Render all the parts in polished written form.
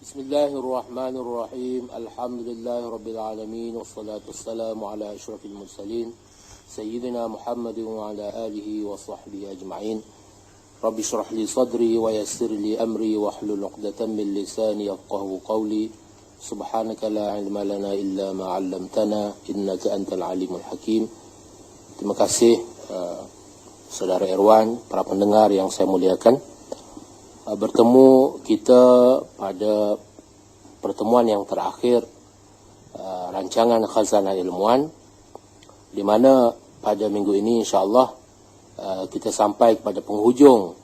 Bismillahirrahmanirrahim. Alhamdulillahirabbil wassalatu wassalamu ala asyrafil mursalin sayyidina Muhammadin wa ala alihi wa sahbihi ajma'in. Rabbi shrah li sadri wa yassir li amri wa hlul 'uqdatam min lisani yafqahu qawli. Subhanaka la ilma lana illa ma 'allamtana innaka antal alimul hakim. Terima kasih Saudara Irwan, para pendengar yang saya muliakan. Bertemu kita pada pertemuan yang terakhir rancangan Khazanah Ilmuwan, di mana pada minggu ini insyaAllah kita sampai kepada penghujung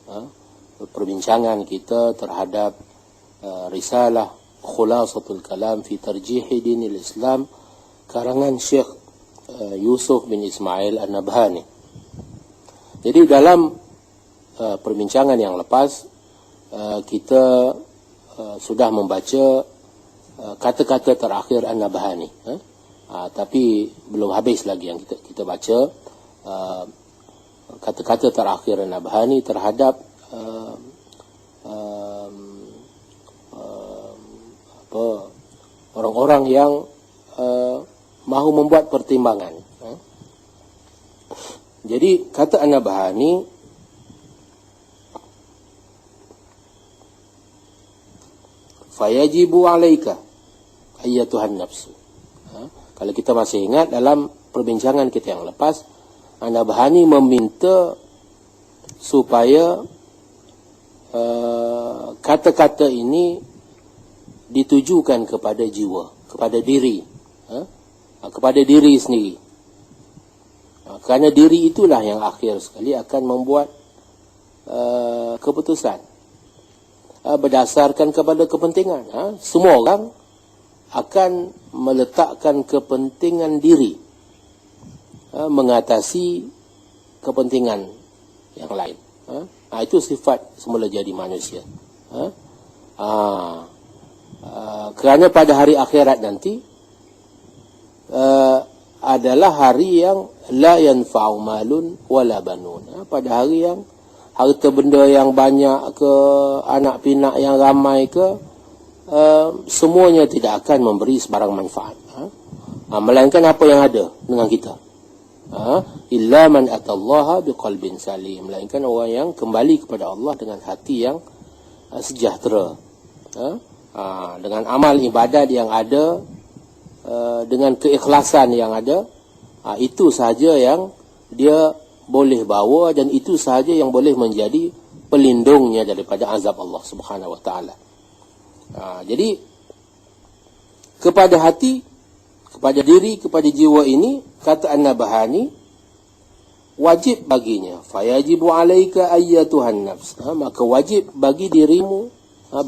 perbincangan kita terhadap risalah Khulasatul Kalam fi Tarjihi Dinil Islam karangan Syekh Yusuf bin Ismail An-Nabhani. Jadi dalam perbincangan yang lepas kita sudah membaca kata-kata terakhir An-Nabhani, tapi belum habis lagi yang kita baca kata-kata terakhir An-Nabhani terhadap orang-orang yang mahu membuat pertimbangan. Jadi kata An-Nabhani, fayajibu alaika ayyatuhan nafsu. Kalau kita masih ingat dalam perbincangan kita yang lepas, An-Nabhani meminta supaya kata-kata ini ditujukan kepada jiwa, kepada diri, kepada diri sendiri. Kerana diri itulah yang akhir sekali akan membuat keputusan berdasarkan kepada kepentingan. Semua orang akan meletakkan kepentingan diri mengatasi kepentingan yang lain. Itu sifat semula jadi manusia. Kerana pada hari akhirat nanti adalah hari yang la yanfa'u malun wala banun. Pada hari yang harta benda yang banyak ke, anak pinak yang ramai ke, semuanya tidak akan memberi sebarang manfaat. Melainkan apa yang ada dengan kita. Illa man atallaha biqalbin salim. Melainkan orang yang kembali kepada Allah dengan hati yang sejahtera. Dengan amal ibadat yang ada, dengan keikhlasan yang ada, itu sahaja yang dia boleh bawa, dan itu sahaja yang boleh menjadi pelindungnya daripada azab Allah Subhanahu wa taala. Jadi kepada hati, kepada diri, kepada jiwa ini, kata An-Nabhani, wajib baginya, fayajibu alaika ayyatuhan nafs, maka wajib bagi dirimu,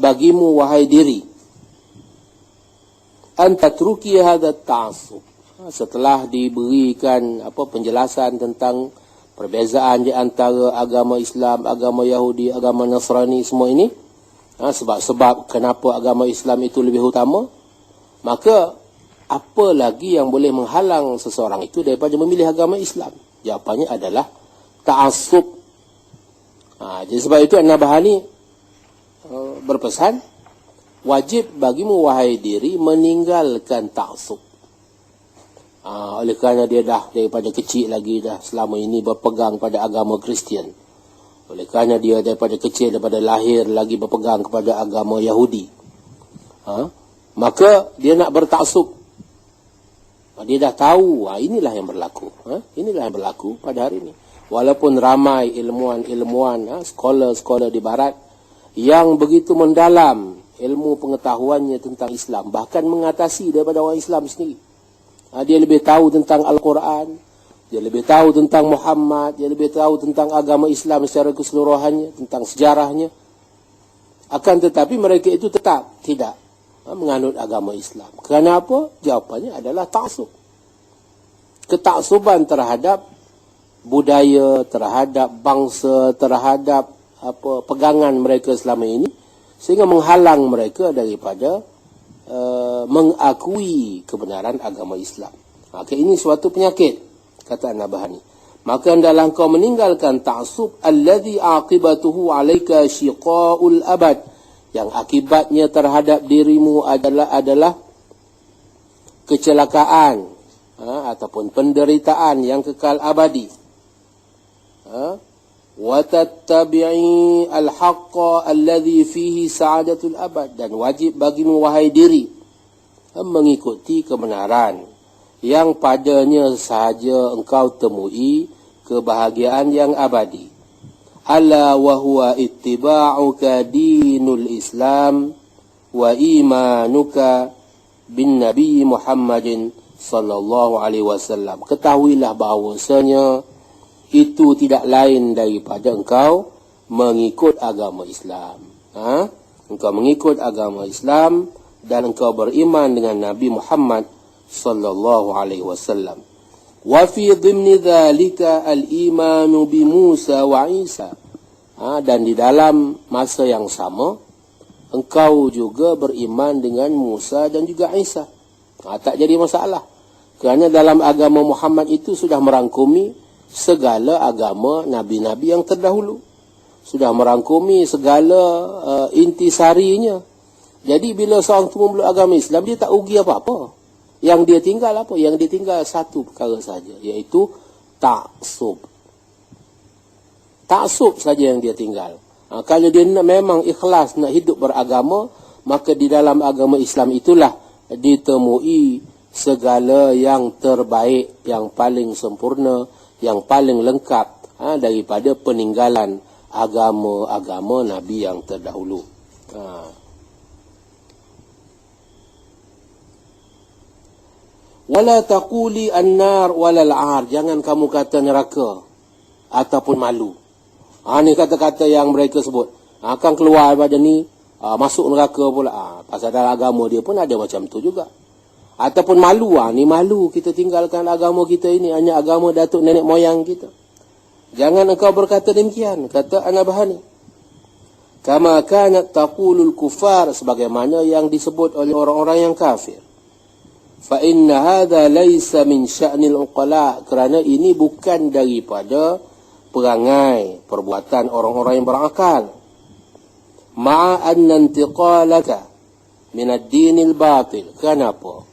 bagimu wahai diri, an tatruki hadha ta'assub. Setelah diberikan penjelasan tentang perbezaan di antara agama Islam, agama Yahudi, agama Nasrani, semua ini, sebab-sebab kenapa agama Islam itu lebih utama, maka apa lagi yang boleh menghalang seseorang itu daripada memilih agama Islam? Jawapannya adalah ta'assub. Jadi sebab itu An-Nabhani berpesan, wajib bagimu wahai diri meninggalkan ta'assub. Oleh kerana dia dah daripada kecil lagi dah selama ini berpegang pada agama Kristian. Oleh kerana dia daripada kecil, daripada lahir lagi berpegang kepada agama Yahudi. Maka dia nak bertaksub. Dia dah tahu, inilah yang berlaku. Inilah yang berlaku pada hari ini. Walaupun ramai ilmuwan-ilmuwan, sekolah-sekolah di barat yang begitu mendalam ilmu pengetahuannya tentang Islam, bahkan mengatasi daripada orang Islam sendiri. Dia lebih tahu tentang Al-Quran, dia lebih tahu tentang Muhammad, dia lebih tahu tentang agama Islam secara keseluruhannya, tentang sejarahnya. Akan tetapi mereka itu tetap tidak menganut agama Islam. Kerana apa? Jawapannya adalah ta'assub. Ketaksuban terhadap budaya, terhadap bangsa, terhadap pegangan mereka selama ini, sehingga menghalang mereka daripada mengakui kebenaran agama Islam. Maka ini suatu penyakit, kata An-Nabhani. Maka hendaklah kau meninggalkan ta'assub alladhi aqibatuhu 'alaika syiqa'ul abad, yang akibatnya terhadap dirimu adalah kecelakaan ataupun penderitaan yang kekal abadi. Wa tattabi'i al-haqqa alladhi fihi sa'adatul abad, dan wajib bagimu wahai diri mengikuti kebenaran yang padanya sahaja engkau temui kebahagiaan yang abadi. Ala wa huwa ittiba'uka dinul Islam wa imanuka bin Nabi Muhammadin sallallahu alaihi wasallam. Ketahuilah bahawasanya itu tidak lain daripada engkau mengikut agama Islam. Engkau mengikut agama Islam dan engkau beriman dengan Nabi Muhammad sallallahu alaihi wasallam. Wa fi dhimni dhalika al-imanu bi Musa wa Isa. Dan di dalam masa yang sama engkau juga beriman dengan Musa dan juga Isa. Tak jadi masalah. Kerana dalam agama Muhammad itu sudah merangkumi segala agama nabi-nabi yang terdahulu. Sudah merangkumi segala intisarinya. Jadi bila seorang itu memeluk agama Islam, dia tak rugi apa-apa. Yang dia tinggal apa? Yang dia tinggal satu perkara saja, iaitu taksub. Taksub saja yang dia tinggal. Kalau dia memang ikhlas nak hidup beragama, maka di dalam agama Islam itulah ditemui segala yang terbaik, yang paling sempurna, yang paling lengkap daripada peninggalan agama-agama Nabi yang terdahulu. Wala taquli an-nar walal 'ar, jangan kamu kata neraka ataupun malu. Ni kata-kata yang mereka sebut. Akan keluar daripada ni, masuk neraka pula. Pasal dalam agama dia pun ada macam tu juga. Ataupun malu. Ni malu kita tinggalkan agama kita ini, hanya agama datuk nenek moyang kita. Jangan engkau berkata demikian, kata An-Nabhani. Kama kanat taqulul kufar, sebagaimana yang disebut oleh orang-orang yang kafir. Fa inna hadha laysa min sya'nil uqala, kerana ini bukan daripada perangai, perbuatan orang-orang yang berakal. Ma'a anna intiqalaka min ad-dinil batil. Kenapa?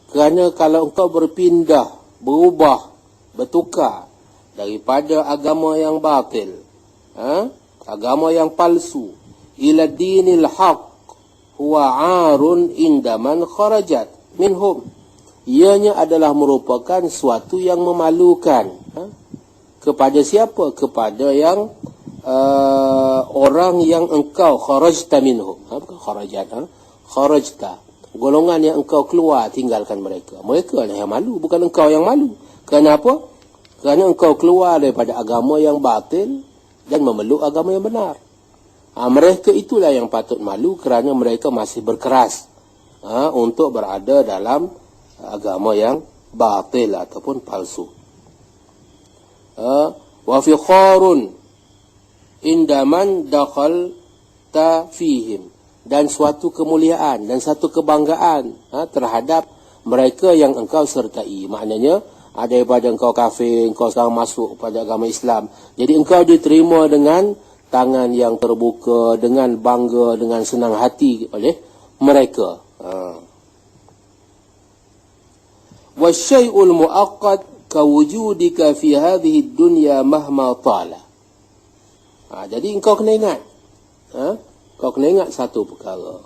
Kerana kalau engkau berpindah, berubah, bertukar daripada agama yang batil, agama yang palsu, ila dinil haq, huwa 'arun indaman kharajat minhum, ianya adalah merupakan suatu yang memalukan. Kepada siapa? Kepada yang orang yang engkau kharajta minhum. Bukan kharajat, kharajta, golongan yang engkau keluar tinggalkan mereka. Mereka lah yang malu, bukan engkau yang malu. Kenapa? Kerana engkau keluar daripada agama yang batil dan memeluk agama yang benar. Mereka itulah yang patut malu, kerana mereka masih berkeras untuk berada dalam agama yang batil ataupun palsu. Wa fi kharun indaman dakhalta fihim, dan suatu kemuliaan dan satu kebanggaan terhadap mereka yang engkau sertai. Maknanya daripada engkau kafir, engkau sekarang masuk pada agama Islam, jadi engkau diterima dengan tangan yang terbuka, dengan bangga, dengan senang hati oleh mereka. Wa syai'ul muaqqat kawujudika fi hadhihi dunya mahma tala. Jadi engkau kena ingat, kau kena ingat satu perkara,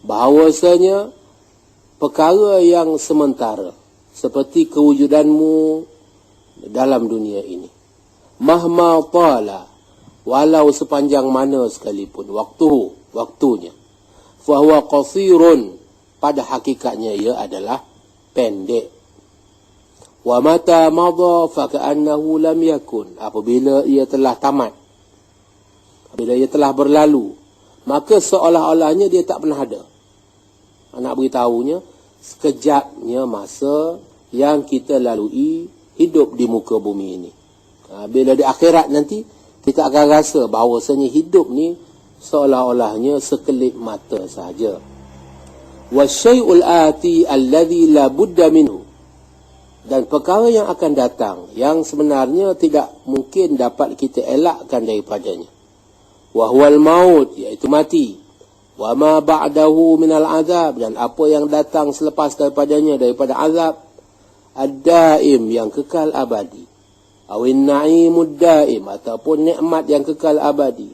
bahawasanya perkara yang sementara seperti kewujudanmu dalam dunia ini, mahma tala, walau sepanjang mana sekalipun waktunya, fahuwa qasirun, pada hakikatnya ia adalah pendek. Wa mata madha fa ka'annahu lam yakun, apabila ia telah tamat, apabila ia telah berlalu, maka seolah-olahnya dia tak pernah ada. Nak beritahunya, sekejapnya masa yang kita lalui hidup di muka bumi ini. Bila di akhirat nanti, kita akan rasa bahawasanya hidup ni seolah-olahnya sekelip mata sahaja. Wa syai'ul ati alladhi la budda minhu, dan perkara yang akan datang yang sebenarnya tidak mungkin dapat kita elakkan daripadanya. Wa huwal maut, iaitu mati. wa ma ba'dahu minal azab, dan apa yang datang selepas daripadanya daripada azab, ad-daim, yang kekal abadi, awin na'imud daim, ataupun nikmat yang kekal abadi,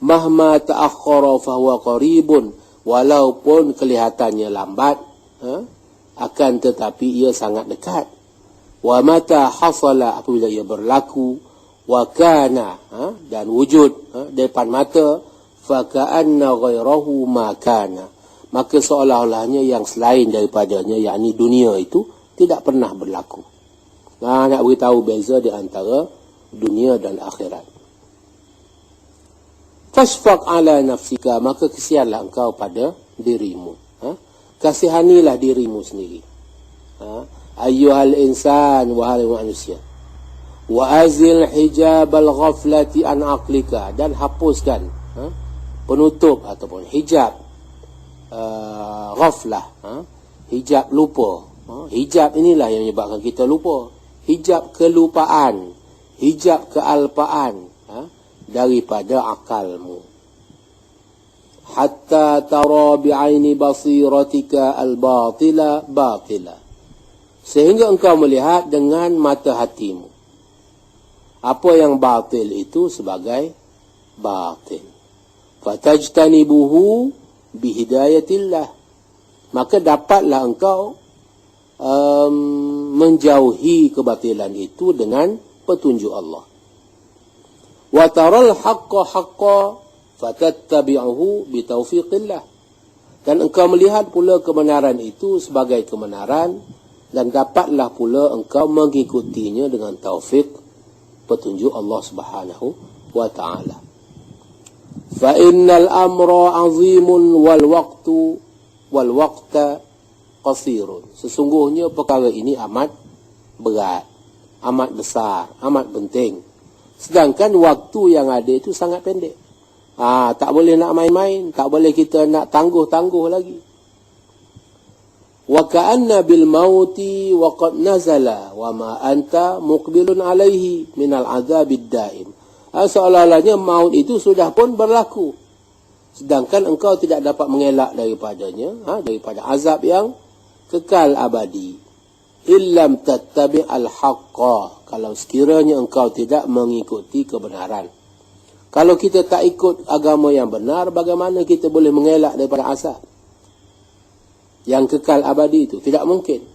mahma ta'akhkhara fahuwa qaribun, walaupun kelihatannya lambat, akan tetapi ia sangat dekat. Wa mata hasala, apabila ia berlaku, wa kana, dan wujud depan mata, fa ka'anna ghairahu ma kana, maka seolah-olahnya yang selain daripadanya, yakni dunia itu tidak pernah berlaku. Nak beritahu beza di antara dunia dan akhirat. Fashfaq ala nafsika, maka kesianlah engkau pada dirimu. Kasihanilah dirimu sendiri. Ayyuhal insan, wahai manusia. Wa azil hijab al-ghaflati an aqlika, dan hapuskan penutup ataupun hijab ghaflah, hijab lupa. Hijab inilah yang menyebabkan kita lupa. Hijab kelupaan, hijab kealpaan daripada akalmu. Hatta tara bi'aini basiratika al-batila batila, sehingga engkau melihat dengan mata hatimu apa yang batil itu sebagai batil. Fatajtanibuhu bihidayatillah, maka dapatlah engkau menjauhi kebatilan itu dengan petunjuk Allah. Wa taral haqqa haqqa fatattabi'uhu bitaufiqillah, dan engkau melihat pula kebenaran itu sebagai kebenaran, dan dapatlah pula engkau mengikutinya dengan taufik petunjuk Allah Subhanahu wa ta'ala. Fa innal amra azimun wal waqta qasirun, sesungguhnya perkara ini amat berat, amat besar, amat penting, sedangkan waktu yang ada itu sangat pendek. Tak boleh nak main-main, tak boleh kita nak tangguh-tangguh lagi. Wa ka'anna bil mauti wa qad nazala wa ma anta muqbilun alaihi minal azabid daim, seolah-olahnya maut itu sudah pun berlaku, sedangkan engkau tidak dapat mengelak daripadanya, daripada azab yang kekal abadi. Illam tattabi' al-haqqa, kalau sekiranya engkau tidak mengikuti kebenaran. Kalau kita tak ikut agama yang benar, bagaimana kita boleh mengelak daripada azab yang kekal abadi itu? Tidak mungkin.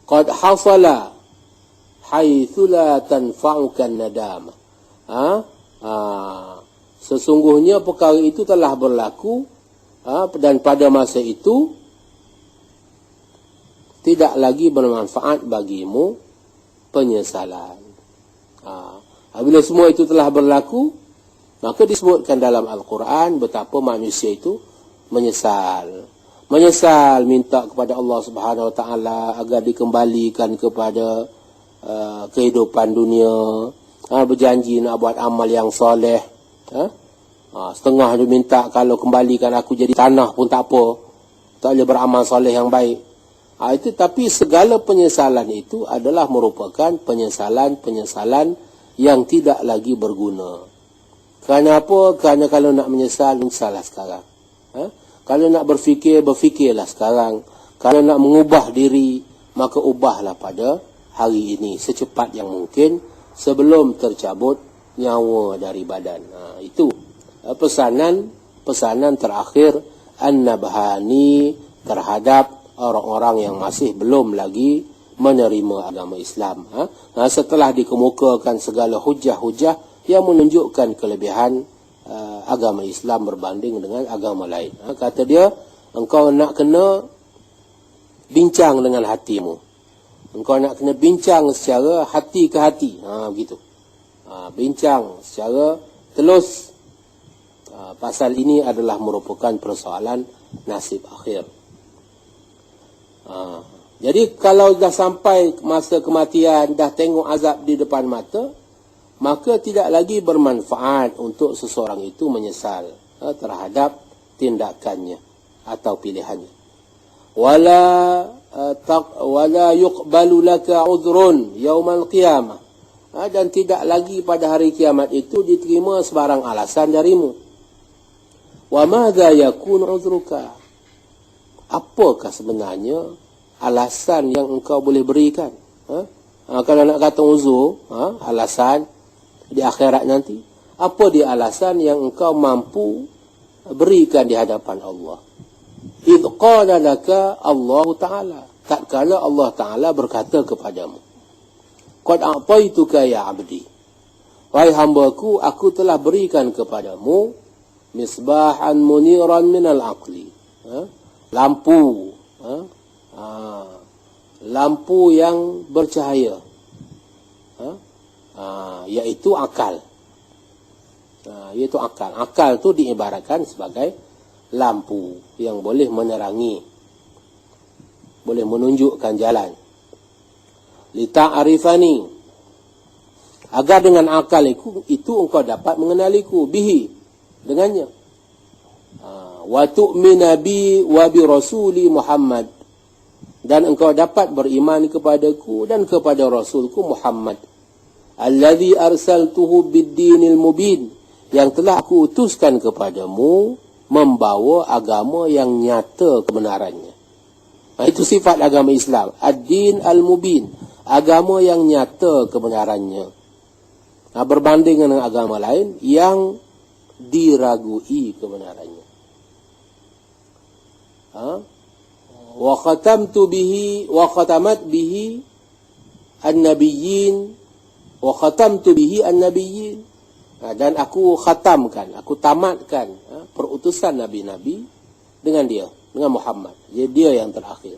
Qad hasala haitsu la tanfa'uka nadama. Sesungguhnya perkara itu telah berlaku, dan pada masa itu tidak lagi bermanfaat bagimu penyesalan. Bila semua itu telah berlaku, maka disebutkan dalam Al-Quran betapa manusia itu menyesal. Menyesal, minta kepada Allah Subhanahu Wa Taala agar dikembalikan kepada kehidupan dunia. Berjanji nak buat amal yang soleh. Setengah dia minta, kalau kembalikan aku jadi tanah pun tak apa, tak boleh beramal soleh yang baik. Itu, tapi segala penyesalan itu adalah merupakan penyesalan yang tidak lagi berguna. Kerana apa? Kerana kalau nak menyesal, menyesallah sekarang. Kalau nak berfikir, berfikirlah sekarang. Kalau nak mengubah diri, maka ubahlah pada hari ini, secepat yang mungkin, sebelum tercabut nyawa dari badan. Itu pesanan terakhir An-Nabhani terhadap orang-orang yang masih belum lagi menerima agama Islam. Setelah dikemukakan segala hujah-hujah yang menunjukkan kelebihan agama Islam berbanding dengan agama lain. Kata dia, engkau nak kena bincang dengan hatimu. Engkau nak kena bincang secara hati ke hati. Begitu. Bincang secara telus. Pasal ini adalah merupakan persoalan nasib akhir. Jadi kalau dah sampai masa kematian, dah tengok azab di depan mata, maka tidak lagi bermanfaat untuk seseorang itu menyesal terhadap tindakannya atau pilihannya. Wala yuqbalu laka udhrun yaumal qiyamah. Dan tidak lagi pada hari kiamat itu diterima sebarang alasan darimu. Wa madza yakun udhruka? Apakah sebenarnya alasan yang engkau boleh berikan? Kalau nak kata uzur, alasan di akhirat nanti, apa dia alasan yang engkau mampu berikan di hadapan Allah? Idh qala laka Allah Ta'ala, tatkala Allah Ta'ala berkata kepadamu, qad a'taituka ya abdi, wahai hambaku, aku telah berikan kepadamu misbahan muniran minal aqli, lampu, lampu yang bercahaya, yaitu akal. Yaitu akal. Akal itu diibaratkan sebagai lampu yang boleh menerangi, boleh menunjukkan jalan. Lita'arifani, agar dengan akal itu engkau dapat mengenaliku, bihi, dengannya. Wa tu'mina bi wa bi rasuli Muhammad, dan engkau dapat beriman kepadaku dan kepada Rasulku Muhammad, alladzi arsaltuhu bid-dinil mubin, yang telah aku utuskan kepadamu membawa agama yang nyata kebenarannya. Itu sifat agama Islam, ad-din al-mubin, agama yang nyata kebenarannya. Berbanding dengan agama lain yang diragui kebenarannya. Wa khatamtu bihi wa khatamat bihi an-nabiyyin wa khatamtu bihi an-nabiyyin, dan aku khatamkan, aku tamatkan perutusan nabi-nabi dengan dia, dengan Muhammad. Jadi dia yang terakhir.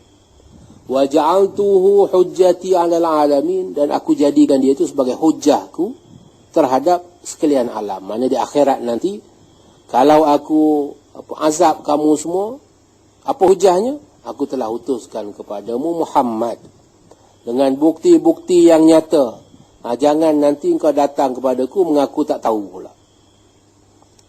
Wa ja'altuhu hujjati 'alal 'alamin, dan aku jadikan dia itu sebagai hujahku terhadap sekalian alam. Maksudnya di akhirat nanti, kalau aku azab kamu semua, apa hujahnya? Aku telah utuskan kepadamu Muhammad dengan bukti-bukti yang nyata. Jangan nanti engkau datang kepadaku mengaku tak tahu pula.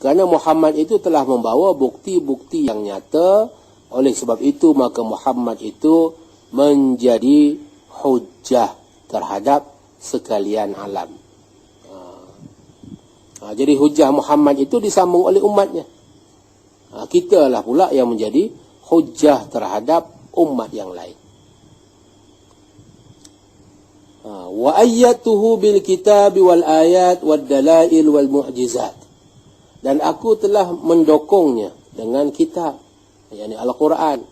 Kerana Muhammad itu telah membawa bukti-bukti yang nyata. Oleh sebab itu, maka Muhammad itu menjadi hujjah terhadap sekalian alam. Jadi hujjah Muhammad itu disambung oleh umatnya. Kita lah pula yang menjadi hujjah terhadap umat yang lain. Wa ayyatuhu bil kitab wal ayat wad dalail wal mu'jizat, dan aku telah mendokongnya dengan kitab, yakni Al-Quran,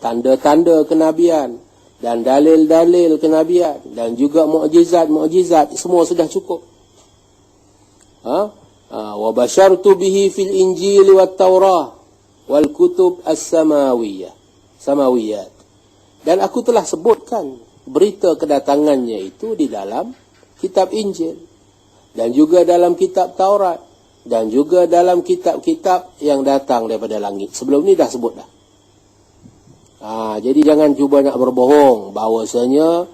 tanda-tanda kenabian dan dalil-dalil kenabian, dan juga mukjizat-mukjizat, semua sudah cukup. Wa basyartu bihi fil injil wat taurah wal kutub as-samawiyah, samawiyat, dan aku telah sebutkan berita kedatangannya itu di dalam kitab Injil, dan juga dalam kitab Taurat, dan juga dalam kitab-kitab yang datang daripada langit. Sebelum ni dah sebut dah. Jadi jangan cuba nak berbohong bahawasanya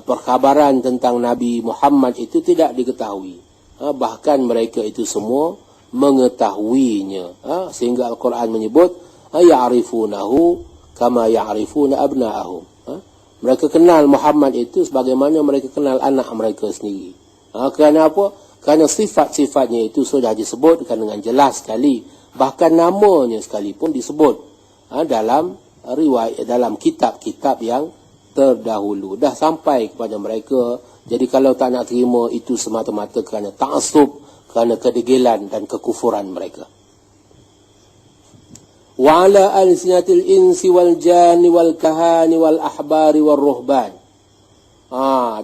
perkhabaran tentang Nabi Muhammad itu tidak diketahui. Bahkan mereka itu semua mengetahuinya. Sehingga Al-Quran menyebut, ya'rifunahu kama ya'rifuna abna'ahum. Mereka kenal Muhammad itu sebagaimana mereka kenal anak mereka sendiri. Kerana apa? Kerana sifat-sifatnya itu sudah disebutkan dengan jelas sekali. Bahkan namanya sekalipun disebut dalam riwayat, dalam kitab-kitab yang terdahulu. Dah sampai kepada mereka. Jadi kalau tak nak terima, itu semata-mata kerana ta'assub, kerana kedegilan dan kekufuran mereka. Wa ala alsinatil insi wal jani wal kahani wal ahbari wal ruhban.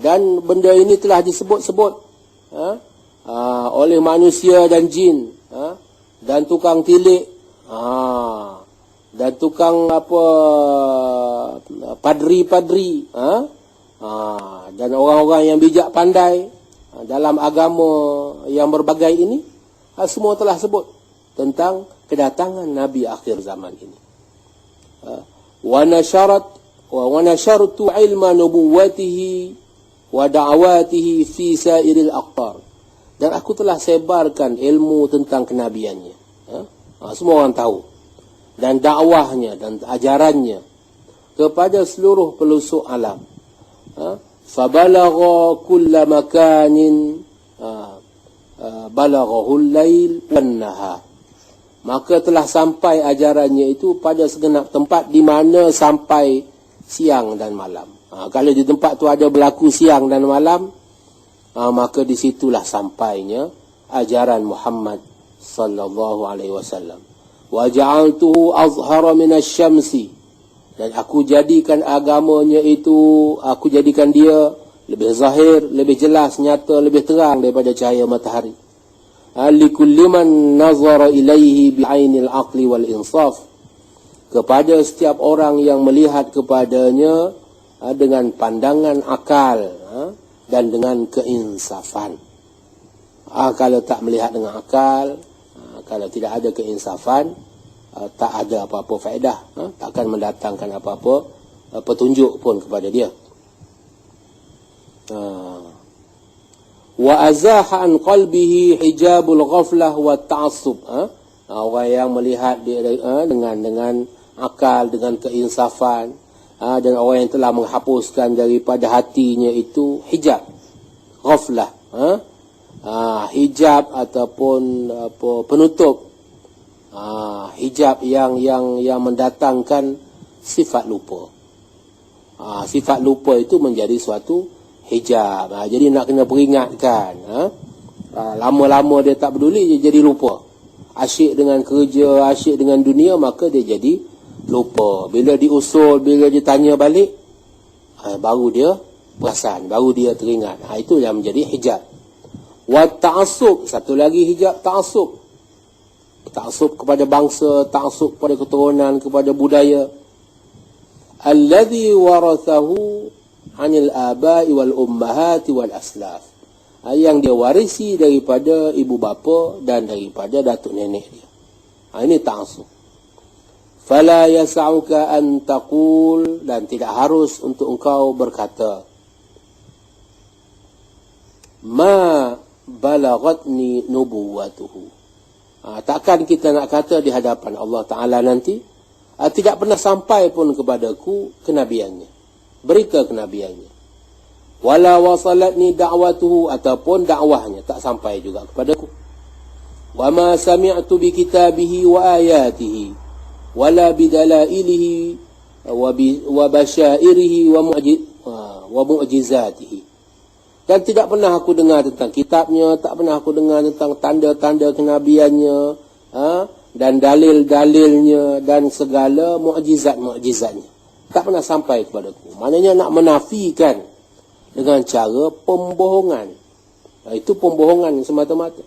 Dan benda ini telah disebut-sebut oleh manusia dan jin, dan tukang tilik, dan tukang padri-padri, dan orang-orang yang bijak pandai dalam agama yang berbagai ini, semua telah sebut tentang kedatangan Nabi akhir zaman ini. Wa nashartu ilma nubuwatihi wa da'awatihi fi sairil aqtar, dan aku telah sebarkan ilmu tentang kenabiannya. Semua orang tahu. Dan dakwahnya dan ajarannya kepada seluruh pelosok alam. Fabalagha kulla makanin balaghahu al-lail wan nahar. maka telah sampai ajarannya itu pada segenap tempat di mana sampai siang dan malam. Kalau di tempat tu ada berlaku siang dan malam, maka di situlah sampainya ajaran Muhammad sallallahu alaihi wasallam. Wa ja'altuhu azhara minasy-syamsi, dan aku jadikan agamanya itu, aku jadikan dia lebih zahir, lebih jelas, nyata, lebih terang daripada cahaya matahari. Likulli man nazara ilaihi bi'ainil aqli wal insaf, kepada setiap orang yang melihat kepadanya dengan pandangan akal dan dengan keinsafan. Kalau tak melihat dengan akal, kalau tidak ada keinsafan, tak ada apa-apa faedah, takkan mendatangkan apa-apa petunjuk pun kepada dia. Wa azaha an qalbihi hijabul ghaflah wa ta'assub. Orang yang melihat dia dengan akal, dengan keinsafan, dan orang yang telah menghapuskan daripada hatinya itu hijab ghaflah, hijab ataupun penutup, hijab yang mendatangkan sifat lupa. Sifat lupa itu menjadi suatu hijab. Jadi nak kena peringatkan. Lama-lama dia tak peduli, dia jadi lupa. Asyik dengan kerja, asyik dengan dunia, maka dia jadi lupa. Bila diusul, bila ditanya balik, baru dia perasan, baru dia teringat. Itu yang menjadi hijab. Wa ta'assub, satu lagi hijab ta'assub. Ta'assub kepada bangsa, ta'assub kepada keturunan, kepada budaya. Alladhi warathahu anil abai wal ummahati wal aslaf, yang dia warisi daripada ibu bapa dan daripada datuk nenek dia. Ini ta'assub. Fala yas'uka an taqul, dan tidak harus untuk engkau berkata, ma balaghatni nubuwatuhu. Takkan kita nak kata di hadapan Allah Ta'ala nanti, tidak pernah sampai pun kepadaku kenabiannya, berita kenabiannya. Wala wasalatni da'watuhu, ataupun dakwahnya tak sampai juga kepadaku. Wa ma sami'tu bi kitabihi wa ayatihi wala bidalailihi wa basyairihi wa mu'jizatihi. Dan tidak pernah aku dengar tentang kitabnya, tak pernah aku dengar tentang tanda-tanda kenabiannya, dan dalil-dalilnya dan segala mukjizat-mukjizatnya. Tak pernah sampai kepadaku. Maknanya nak menafikan dengan cara pembohongan. Itu pembohongan semata-mata.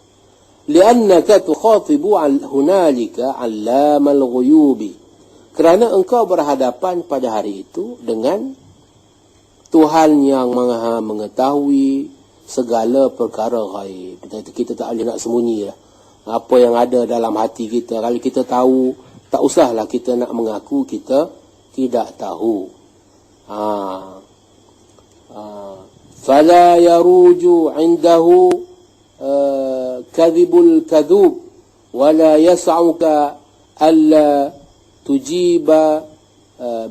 Li'annaka tukhatibu hunalika 'allamal ghuyubi. Kerana engkau berhadapan pada hari itu dengan Tuhan yang Maha mengetahui segala perkara ghaib. Kita tak boleh nak sembunyi lah apa yang ada dalam hati kita. Kalau kita tahu, tak usahlah kita nak mengaku kita tidak tahu. Fala yaruju indahu kadhibul kadhub wala yas'uka alla tujiba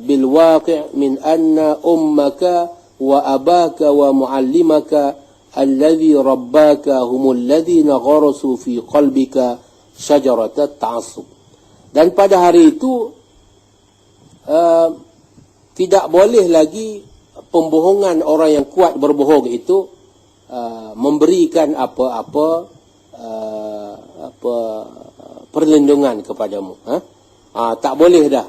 bil waqi' min anna ummaka wa abaka wa muallimaka alladhi rabbaka humul ladhina gharasu fi qalbika syajaratat ta'assub. Dan pada hari itu tidak boleh lagi pembohongan orang yang kuat berbohong itu memberikan apa-apa perlindungan kepadamu. Tak boleh dah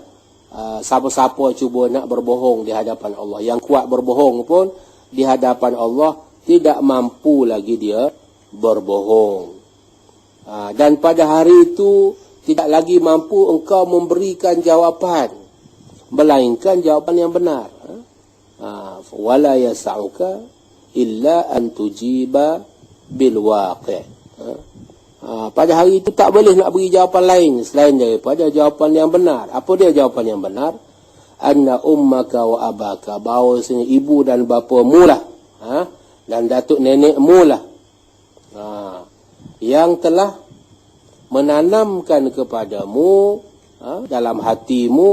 siapa-siapa cuba nak berbohong di hadapan Allah. Yang kuat berbohong pun di hadapan Allah tidak mampu lagi dia berbohong. Dan pada hari itu tidak lagi mampu engkau memberikan jawapan, melainkan jawapan yang benar. Wala yas'uka illa an tujiba bil waqi'. Pada hari itu tak boleh nak beri jawapan lain selain daripada jawapan yang benar. Apa dia jawapan yang benar? Anna ummaka wa abaka, bahawasanya ibu dan bapa mula, dan datuk nenek mula, yang telah menanamkan kepadamu dalam hatimu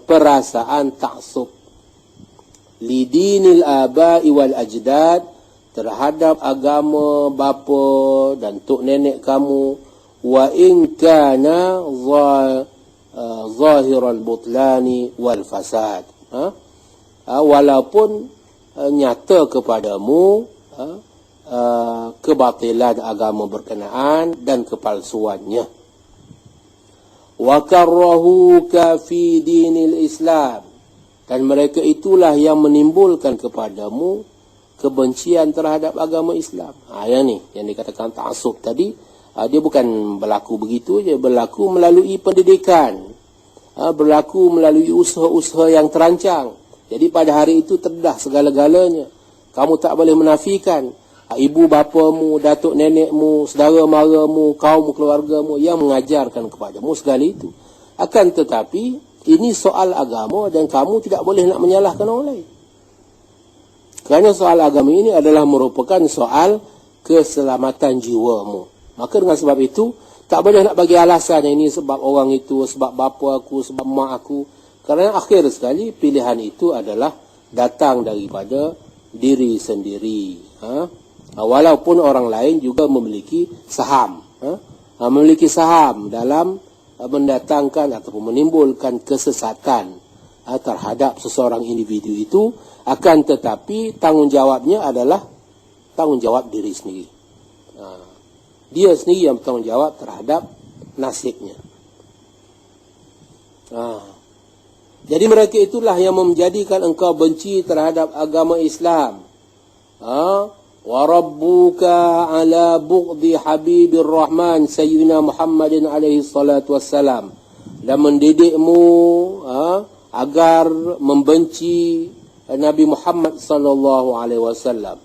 perasaan ta'assub lidinil abai wal ajdad, terhadap agama bapa dan tok nenek kamu, wa in kana zahiral butlani wal fasad. Walaupun nyata kepadamu kebatilan agama berkenaan dan kepalsuannya. Wa karrahuka fi dinil Islam, dan mereka itulah yang menimbulkan kepadamu kebencian terhadap agama Islam. Yang ni yang dikatakan ta'assub tadi, dia bukan berlaku begitu je, berlaku melalui pendidikan, berlaku melalui usaha-usaha yang terancang. Jadi pada hari itu terdah segala-galanya. Kamu tak boleh menafikan ibu bapamu, datuk nenekmu, saudara maramu, kaum keluargamu yang mengajarkan kepadamu segala itu. Akan tetapi ini soal agama dan kamu tidak boleh nak menyalahkan orang lain. Kerana soal agama ini adalah merupakan soal keselamatan jiwamu. Maka dengan sebab itu tak boleh nak bagi alasan ini sebab orang itu, sebab bapa aku, sebab mak aku. Kerana akhir sekali pilihan itu adalah datang daripada diri sendiri. Walaupun orang lain juga memiliki saham. Memiliki saham dalam mendatangkan ataupun menimbulkan kesesatan terhadap seseorang individu itu. Akan tetapi tanggungjawabnya adalah tanggungjawab diri sendiri. Dia sendiri yang bertanggungjawab terhadap nasibnya. Jadi mereka itulah yang menjadikan engkau benci terhadap agama Islam. Wa rabbuka ala bughdi habibir rahman sayyidina Muhammadin alaihi salatu wassalam, dan mendidikmu agar membenci Nabi Muhammad sallallahu alaihi wasallam,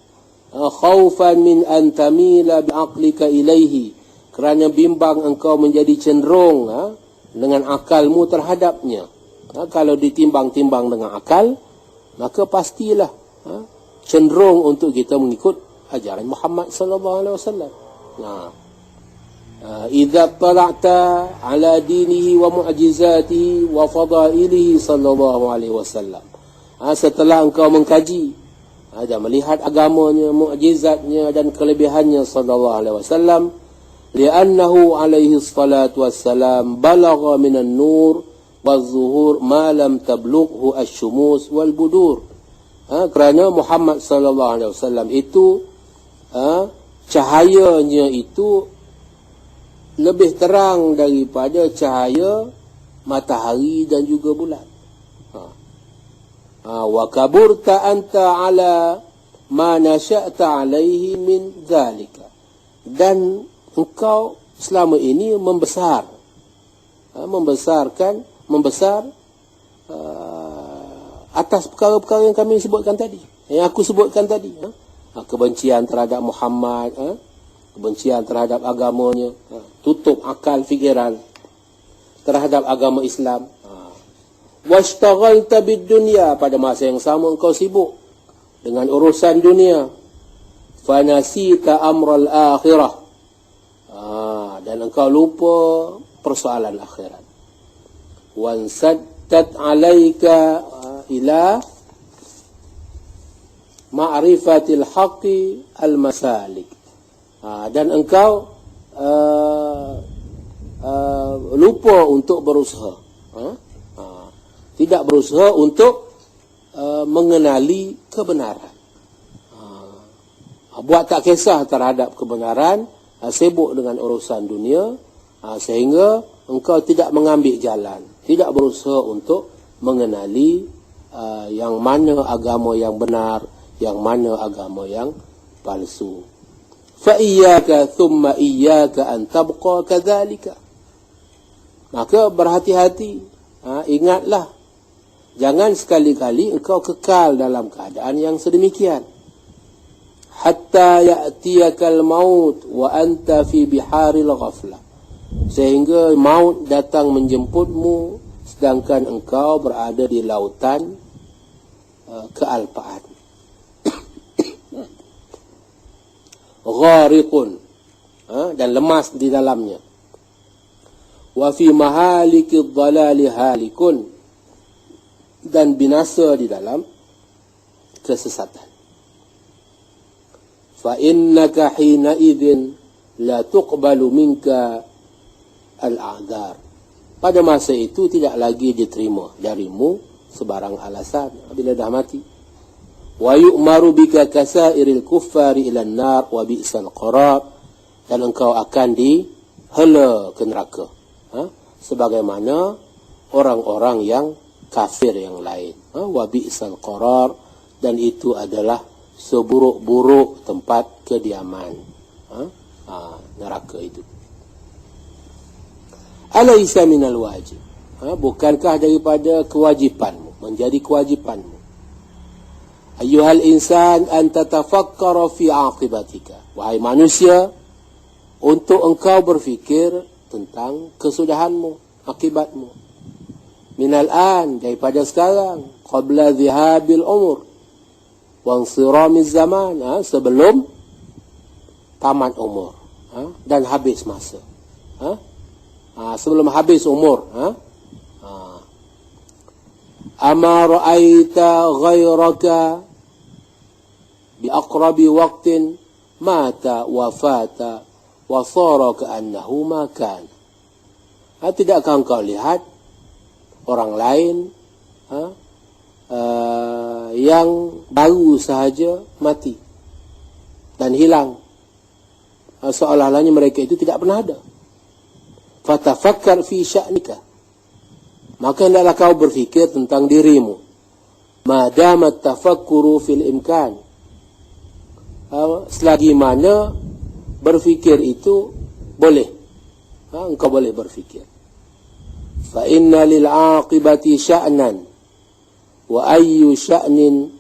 khaufan min an tamila bi'aqlika ilaihi, kerana bimbang engkau menjadi cenderung dengan akalmu terhadapnya. Kalau ditimbang-timbang dengan akal, maka pastilah cenderung untuk kita mengikut ajaran Muhammad sallallahu alaihi wasallam. Idza tala'ta ala dinihi wa mu'jizatihi wa fadailihi sallallahu alaihi wasallam. Setelah engkau mengkaji dan melihat agamanya, mukjizatnya dan kelebihannya sallallahu alaihi wasallam, li'annahu alaihi salatu wassalam balagha minan nur waz-zuhur ma lam tablughu asy-syumus wal budur. Kerana Muhammad sallallahu alaihi wasallam itu cahayanya itu lebih terang daripada cahaya matahari dan juga bulan. Wa kaburta anta ala ma nasya'ta alaihi min zalika, dan engkau selama ini membesar atas perkara-perkara yang kami sebutkan tadi, yang aku sebutkan tadi. Kebencian terhadap Muhammad, kebencian terhadap agamanya, tutup akal fikiran terhadap agama Islam. Washtaghalta bid-dunya, pada masa yang sama engkau sibuk dengan urusan dunia. Fanasita amral akhirah, dan engkau lupa persoalan akhirat. Wansattat alaika ila ma'rifatil haqqi al-masalik, dan engkau lupa untuk berusaha, tidak berusaha untuk mengenali kebenaran. Buat tak kisah terhadap kebenaran, sibuk dengan urusan dunia, sehingga engkau tidak mengambil jalan, tidak berusaha untuk mengenali yang mana agama yang benar, yang mana agama yang palsu. Fa iyyaka thumma iyyaka an tabqa kadzalika. Maka berhati-hati, ingatlah, jangan sekali-kali engkau kekal dalam keadaan yang sedemikian. Hatta ya'tiyakal maut wa anta fi biharil ghaflah, sehingga maut datang menjemputmu sedangkan engkau berada di lautan kealpaan. Ghariqun, dan lemas di dalamnya. Wa fi mahalikid dhalali halikun, dan binasa di dalam kesesatan. Fa innaka hina idzin la tuqbalu minka al-a'dzar. Pada masa itu tidak lagi diterima darimu sebarang alasan bila dah mati. Wa yu'maru bika kasairil kuffari ila an-nar wa bi'sal qarar, dan engkau akan dihela ke neraka, sebagaimana orang-orang yang kafir yang lain. Wa bi'sal qarar, dan itu adalah seburuk-buruk tempat kediaman, neraka itu. Alaysa minal wajib, bukankah daripada kewajipanmu, menjadi kewajipanmu, ayyuhal insan an tatafakkara fi aqibatika, wahai manusia, untuk engkau berfikir tentang kesudahanmu, akibatmu. Minal an, daripada sekarang, qabla dhihabil umur wa insiramiz zaman, sebelum tamat umur, dan habis masa, sebelum habis umur. Ama ra'aita ghairaka bi aqrabi waqtin mata wa fata wa sara ka'annahu ma kana. Tidakkah engkau lihat orang lain yang baru sahaja mati dan hilang, seolah-olahnya mereka itu tidak pernah ada. Fatafakkar fi sya'nika, maka hendaklah kau berfikir tentang dirimu. Madamat tafakkuru fil imkan, selagi mana berfikir itu boleh, engkau boleh berfikir. Fa inna lil aqibati sya'nan wa ayyu sya'nin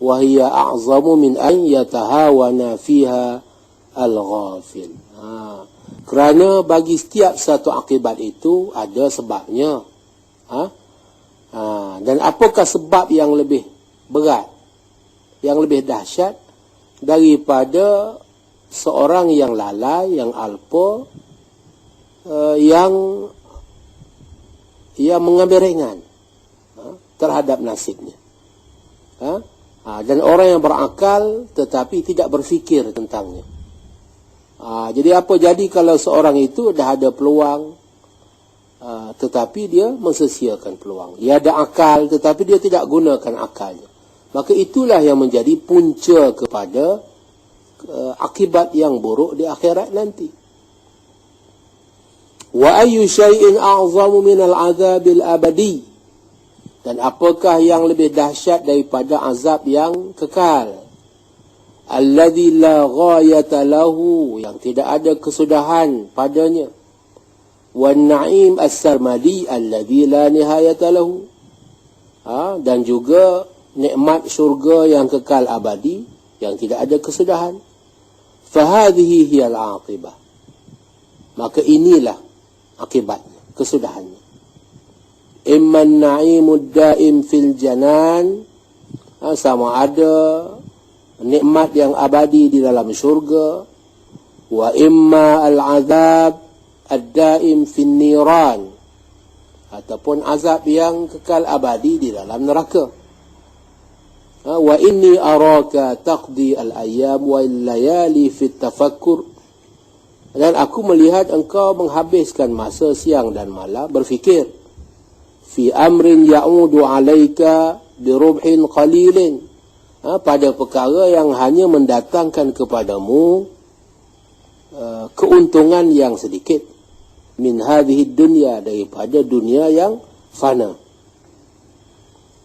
wa hiya a'zamu min an yatahawana fiha al-ghafil. Kerana bagi setiap satu akibat itu ada sebabnya. Dan apakah sebab yang lebih berat, yang lebih dahsyat daripada seorang yang lalai, yang alpa, yang mengambil ringan terhadap nasibnya. Dan orang yang berakal tetapi tidak berfikir tentangnya. Jadi apa jadi kalau seorang itu dah ada peluang, tetapi dia mensia-siakan peluang. Dia ada akal tetapi dia tidak gunakan akalnya. Maka itulah yang menjadi punca kepada akibat yang buruk di akhirat nanti. Wa ayyu syai'in a'zamu minal azabil abadi, dan apakah yang lebih dahsyat daripada azab yang kekal? Alladzi la ghayata lahu, yang tidak ada kesudahan padanya. Wan na'im as-sarmadi alladzi la nihayata lahu, dan juga nikmat syurga yang kekal abadi yang tidak ada kesudahan. Fahadhihi hiyal aqibah, maka inilah akibatnya, kesudahannya. Imman na'imud daim fil janan, sama ada nikmat yang abadi di dalam syurga, wa imma al-azab ad-daim fin niran, ataupun azab yang kekal abadi di dalam neraka. Wa inni araka taqdi al-ayyam wa al-layali fit tafakkur, dan aku melihat engkau menghabiskan masa siang dan malam berfikir. Fi amrin ya'udu alaika birubhin qalilin, pada perkara yang hanya mendatangkan kepadamu keuntungan yang sedikit. Min hadhihi dunya, daripada dunia yang fana.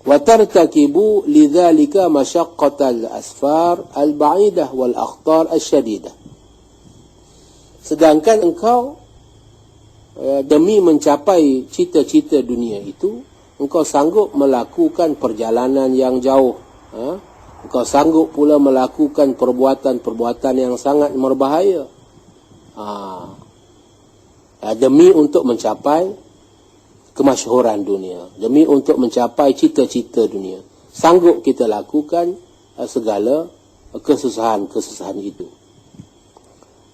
Wa tartakibu lidzalika masyaqqatal asfar al-ba'idah wal akhtar asyadidah, sedangkan engkau demi mencapai cita-cita dunia itu, engkau sanggup melakukan perjalanan yang jauh. Engkau sanggup pula melakukan perbuatan-perbuatan yang sangat berbahaya. Demi untuk mencapai kemasyhuran dunia, demi untuk mencapai cita-cita dunia, sanggup kita lakukan segala kesusahan-kesusahan itu.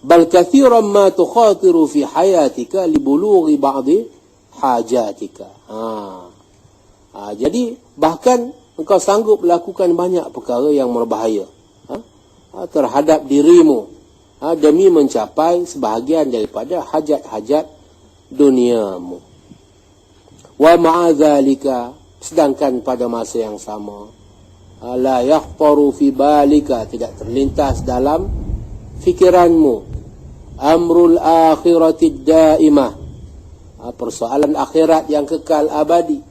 Bal kathiran ma tukhatiru fi hayatika li bulughi ba'di hajatika. Jadi bahkan engkau sanggup melakukan banyak perkara yang berbahaya terhadap dirimu, demi mencapai sebahagian daripada hajat-hajat duniamu. Wa ma'adzalika, sedangkan pada masa yang sama, la yakhtaru fi balika, tidak terlintas dalam fikiranmu, amrul akhiratid daimah, persoalan akhirat yang kekal abadi,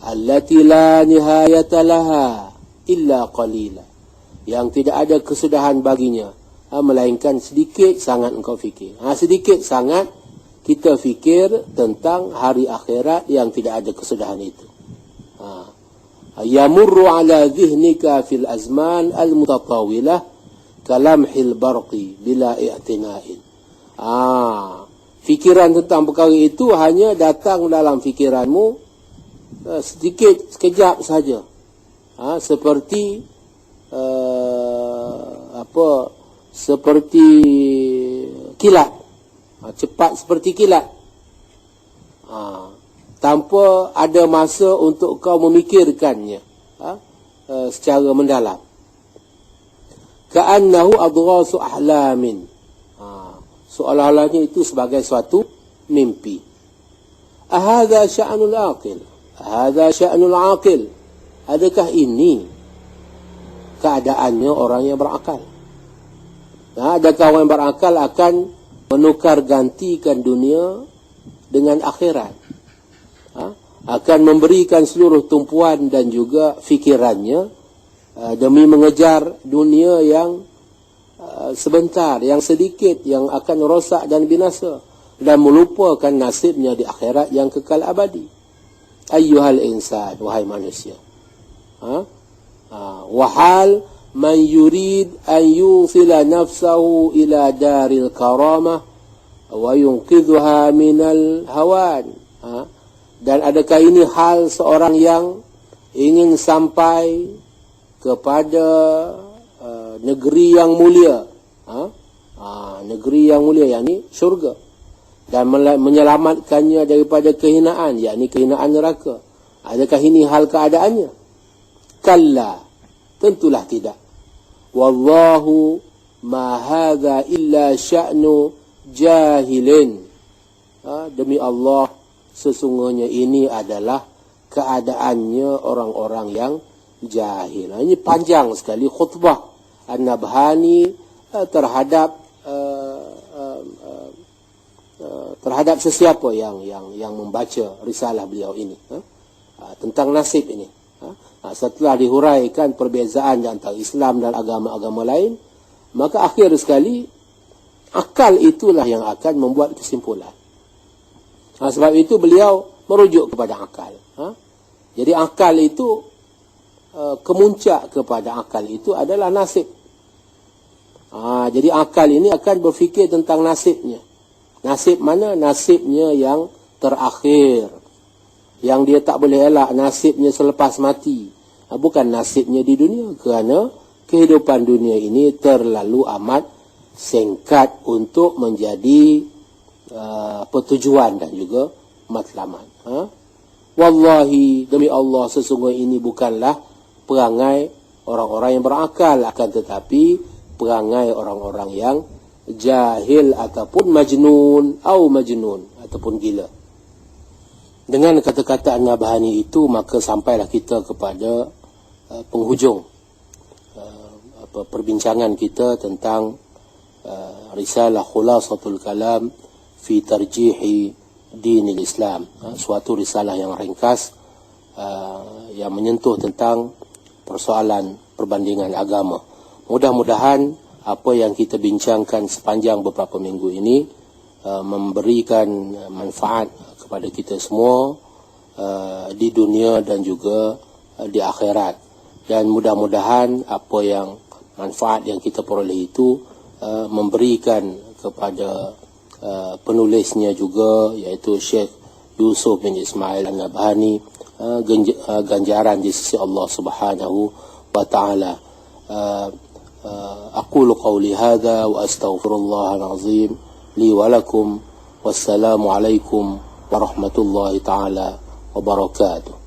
allati la nihayata laha illa qalila, yang tidak ada kesudahan baginya, melainkan sedikit sangat engkau fikir. Sedikit sangat kita fikir tentang hari akhirat yang tidak ada kesudahan itu. Yamurru ala dhihnika fil azman al-mutatawilah kalamhil barqi bila i'tina'in. Fikiran tentang perkara itu hanya datang dalam fikiranmu sedikit, sekejap saja. Seperti seperti kilat. Cepat seperti kilat. Tanpa ada masa untuk kau memikirkannya secara mendalam. Ka'annahu adghasu ahlamin. Seolah-olahnya itu sebagai suatu mimpi. Ahadha sya'nul aqil. Ahadha sya'nul aqil. Adakah ini keadaannya orang yang berakal? Adakah orang yang berakal akan menukar gantikan dunia dengan akhirat? Akan memberikan seluruh tumpuan dan juga fikirannya demi mengejar dunia yang sebentar, yang sedikit, yang akan rosak dan binasa, dan melupakan nasibnya di akhirat yang kekal abadi. Ayyuhal insan, wahai manusia. Wahal man yurid an yusila nafsahu ila daril karamah wa yunqidhuha minal hawan. Dan adakah ini hal seorang yang ingin sampai kepada negeri yang mulia, negeri yang mulia, yakni syurga, dan menyelamatkannya daripada kehinaan, yakni kehinaan neraka? Adakah ini hal keadaannya? Kalla, tentulah tidak. Wallahu ma hadza illa sya'nu jahilin. Demi Allah, sesungguhnya ini adalah keadaannya orang-orang yang jahil. Ini panjang sekali khutbah An-Nabhani terhadap sesiapa yang membaca risalah beliau ini, tentang nasib ini. Setelah dihuraikan perbezaan antara Islam dan agama-agama lain, maka akhir sekali akal itulah yang akan membuat kesimpulan. Sebab itu beliau merujuk kepada akal. Jadi akal itu, kemuncak kepada akal itu adalah nasib. Jadi akal ini akan berfikir tentang nasibnya. Nasib mana? Nasibnya yang terakhir, yang dia tak boleh elak, nasibnya selepas mati. Bukan nasibnya di dunia, kerana kehidupan dunia ini terlalu amat singkat untuk menjadi pertujuan dan juga matlamat. Wallahi, demi Allah, sesungguhnya ini bukanlah perangai orang-orang yang berakal, akan tetapi perangai orang-orang yang jahil ataupun majnun ataupun gila. Dengan kata-kata An-Nabhani itu, maka sampailah kita kepada penghujung perbincangan kita tentang risalah Khulasatul Kalam fi Tarjihi Dinil Islam, suatu risalah yang ringkas yang menyentuh tentang persoalan perbandingan agama. Mudah-mudahan apa yang kita bincangkan sepanjang beberapa minggu ini memberikan manfaat kepada kita semua di dunia dan juga di akhirat. Dan mudah-mudahan apa yang manfaat yang kita peroleh itu memberikan kepada penulisnya juga, iaitu Syekh Yusuf bin Ismail An-Nabhani, ganjaran di sisi Allah Subhanahu wa taala. Aqulu qawli hadha wa astaghfirullah al-azim li wa lakum. Wassalamu alaikum warahmatullahi taala wabarakatuh.